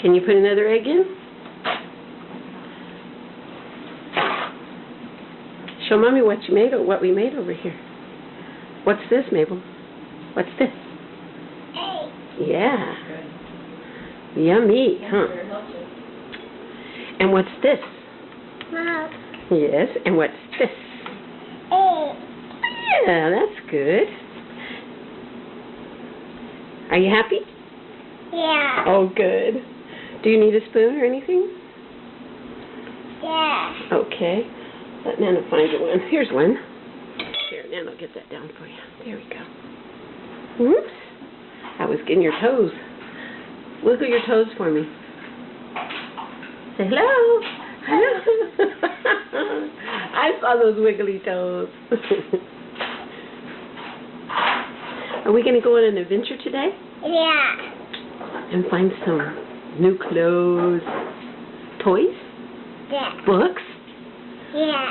Can you put another egg in? Show Mommy what you made, or what we made over here. What's this, Mabel? What's this? Egg. Yeah. Yummy, huh? And what's this? Mom. Yes, and what's this? Egg. Yeah, that's good. Are you happy? Yeah. Oh, good. Do you need a spoon or anything? Yeah. Okay. Let Nana find you one. Here's one. Here, Nana will get that down for you. There we go. Whoops. I was getting your toes. Wiggle your toes for me. Say hello. Hello. I saw those wiggly toes. Are we going to go on an adventure today? Yeah. And find some new clothes, toys, Yeah. books? Yeah.